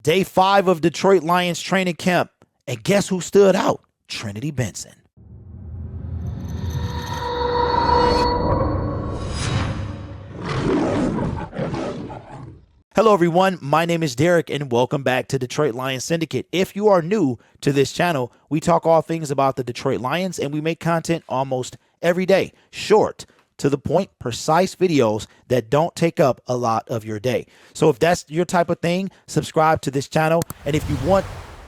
Day 5 of Detroit Lions training camp. And guess who stood out? Trinity Benson. Hello everyone, my name is Derek and welcome back to Detroit Lions Syndicate. If you are new to this channel, we talk all things about the Detroit Lions and we make content almost every day. Short, to the point, precise videos that don't take up a lot of your day. So if that's your type of thing, subscribe to this channel. And if you want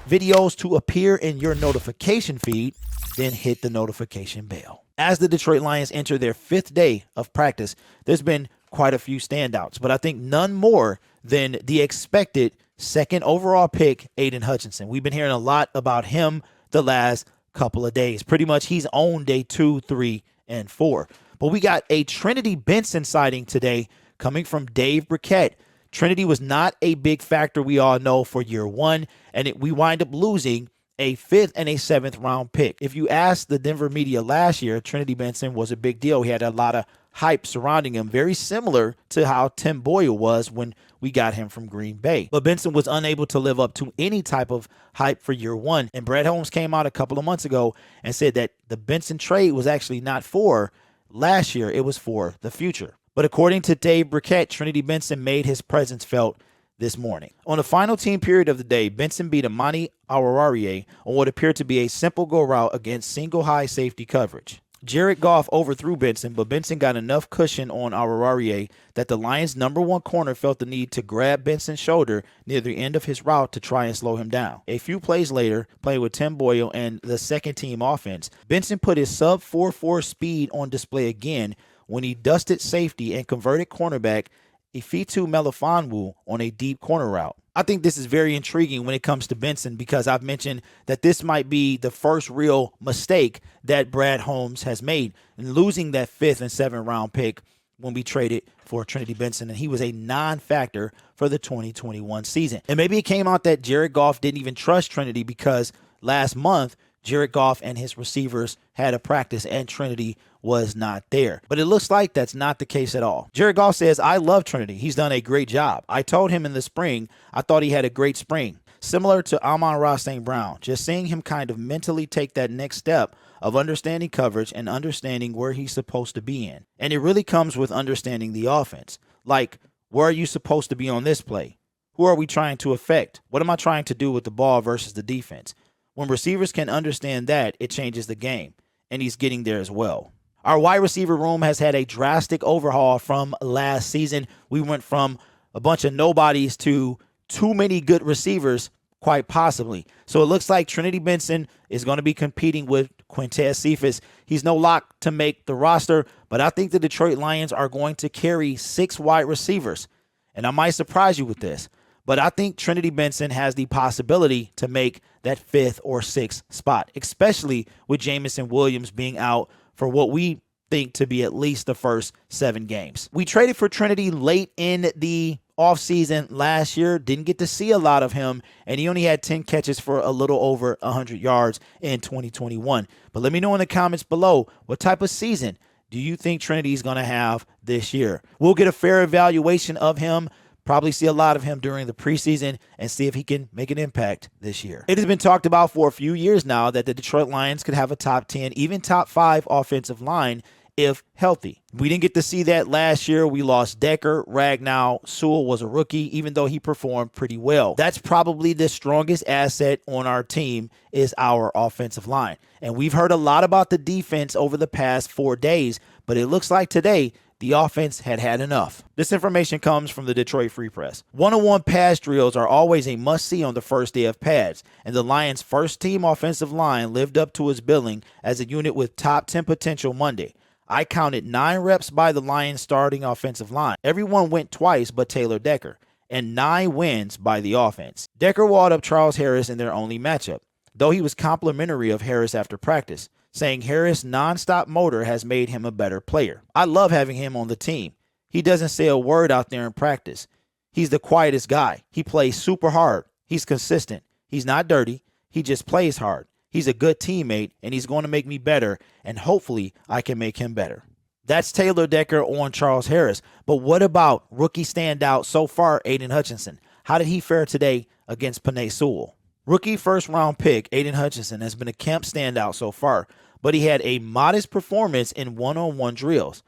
videos to appear in your notification feed, then hit the notification bell. As the Detroit Lions enter their 5th day of practice, there's been quite a few standouts, but I think none more than the expected 2nd overall pick, Aiden Hutchinson. We've been hearing a lot about him the last couple of days. Pretty much he's on day 2, 3, and 4. But we got a Trinity Benson sighting today coming from Dave Briquette. Trinity was not a big factor, we all know, for year 1, and we wind up losing a 5th and a 7th round pick. If you asked the Denver media last year, Trinity Benson was a big deal. He had a lot of hype surrounding him, very similar to how Tim Boyle was when we got him from Green Bay. But Benson was unable to live up to any type of hype for year 1. And Brett Holmes came out a couple of months ago and said that the Benson trade was actually not for last year, it was for the future. But according to Dave Briquette, Trinity Benson made his presence felt this morning. On the final team period of the day, Benson beat Amani Awarariye on what appeared to be a simple go route against single high safety coverage. Jared Goff overthrew Benson, but Benson got enough cushion on Awarariye that the Lions' #1 corner felt the need to grab Benson's shoulder near the end of his route to try and slow him down. A few plays later, playing with Tim Boyle and the second-team offense, Benson put his sub-4.4 speed on display again when he dusted safety and converted cornerback Ifitu Melifonwu on a deep corner route. I think this is very intriguing when it comes to Benson because I've mentioned that this might be the first real mistake that Brad Holmes has made in losing that 5th and 7th round pick when we traded for Trinity Benson, and he was a non-factor for the 2021 season. And maybe it came out that Jared Goff didn't even trust Trinity because last month Jared Goff and his receivers had a practice and Trinity was not there. But it looks like that's not the case at all. Jared Goff says, "I love Trinity. He's done a great job. I told him in the spring, I thought he had a great spring." Similar to Amon-Ra St. Brown, just seeing him kind of mentally take that next step of understanding coverage and understanding where he's supposed to be in. And it really comes with understanding the offense. Like, where are you supposed to be on this play? Who are we trying to affect? What am I trying to do with the ball versus the defense? When receivers can understand that, it changes the game, and he's getting there as well. Our wide receiver room has had a drastic overhaul from last season. We went from a bunch of nobodies to too many good receivers, quite possibly. So it looks like Trinity Benson is going to be competing with Quintez Cephas. He's no lock to make the roster, but I think the Detroit Lions are going to carry 6 wide receivers. And I might surprise you with this, but I think Trinity Benson has the possibility to make that 5th or 6th spot, especially with Jameson Williams being out for what we think to be at least the first 7 games. We traded for Trinity late in the offseason last year, didn't get to see a lot of him, and he only had 10 catches for a little over 100 yards in 2021. But let me know in the comments below, what type of season do you think Trinity is going to have this year? We'll get a fair evaluation of him, probably see a lot of him during the preseason and see if he can make an impact this year. It has been talked about for a few years now that the Detroit Lions could have a top 10, even top 5 offensive line if healthy. We didn't get to see that last year. We lost Decker, Ragnow, Sewell was a rookie, even though he performed pretty well. That's probably the strongest asset on our team is our offensive line. And we've heard a lot about the defense over the past 4 days, but it looks like today the offense had had enough. This information comes from the Detroit Free Press. One-on-one pass drills are always a must-see on the first day of pads, and the Lions' first-team offensive line lived up to its billing as a unit with top 10 potential Monday. I counted 9 reps by the Lions' starting offensive line. Everyone went twice but Taylor Decker, and 9 wins by the offense. Decker walled up Charles Harris in their only matchup, though he was complimentary of Harris after practice, saying Harris' nonstop motor has made him a better player. I love having him on the team. He doesn't say a word out there in practice. He's the quietest guy. He plays super hard. He's consistent. He's not dirty. He just plays hard. He's a good teammate, and he's going to make me better, and hopefully I can make him better. That's Taylor Decker on Charles Harris. But what about rookie standout so far, Aiden Hutchinson? How did he fare today against Panay Sewell. Rookie first-round pick Aiden Hutchinson has been a camp standout so far, but he had a modest performance in one-on-one drills.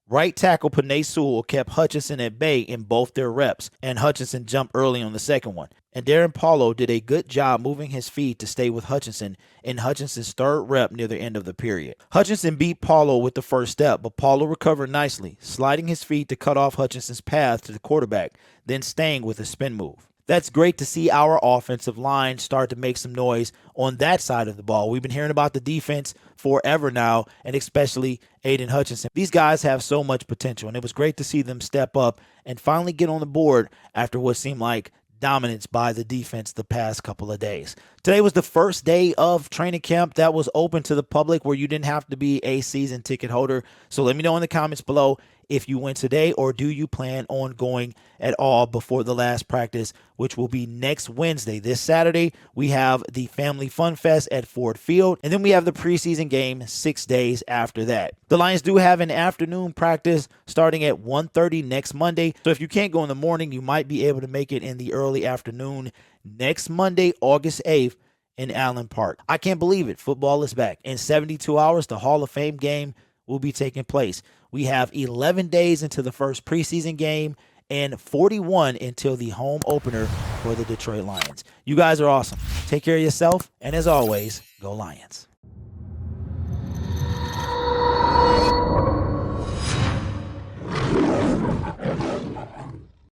Right tackle Panay Sewell kept Hutchinson at bay in both their reps, and Hutchinson jumped early on the second one. And Darren Paulo did a good job moving his feet to stay with Hutchinson in Hutchinson's third rep near the end of the period. Hutchinson beat Paulo with the first step, but Paulo recovered nicely, sliding his feet to cut off Hutchinson's path to the quarterback, then staying with a spin move. That's great to see our offensive line start to make some noise on that side of the ball. We've been hearing about the defense forever now, and especially Aiden Hutchinson. These guys have so much potential, and it was great to see them step up and finally get on the board after what seemed like dominance by the defense the past couple of days. Today was the first day of training camp that was open to the public, where you didn't have to be a season ticket holder. So let me know in the comments below if you went today, or do you plan on going at all before the last practice, which will be next Wednesday. This Saturday, we have the Family Fun Fest at Ford Field, and then we have the preseason game 6 days after that. The Lions do have an afternoon practice starting at 1:30 next Monday, so if you can't go in the morning, you might be able to make it in the early afternoon next Monday, August 8th, in Allen Park. I can't believe it. Football is back. In 72 hours, the Hall of Fame game will be taking place. We have 11 days until the first preseason game and 41 until the home opener for the Detroit Lions. You guys are awesome. Take care of yourself, and as always, go Lions.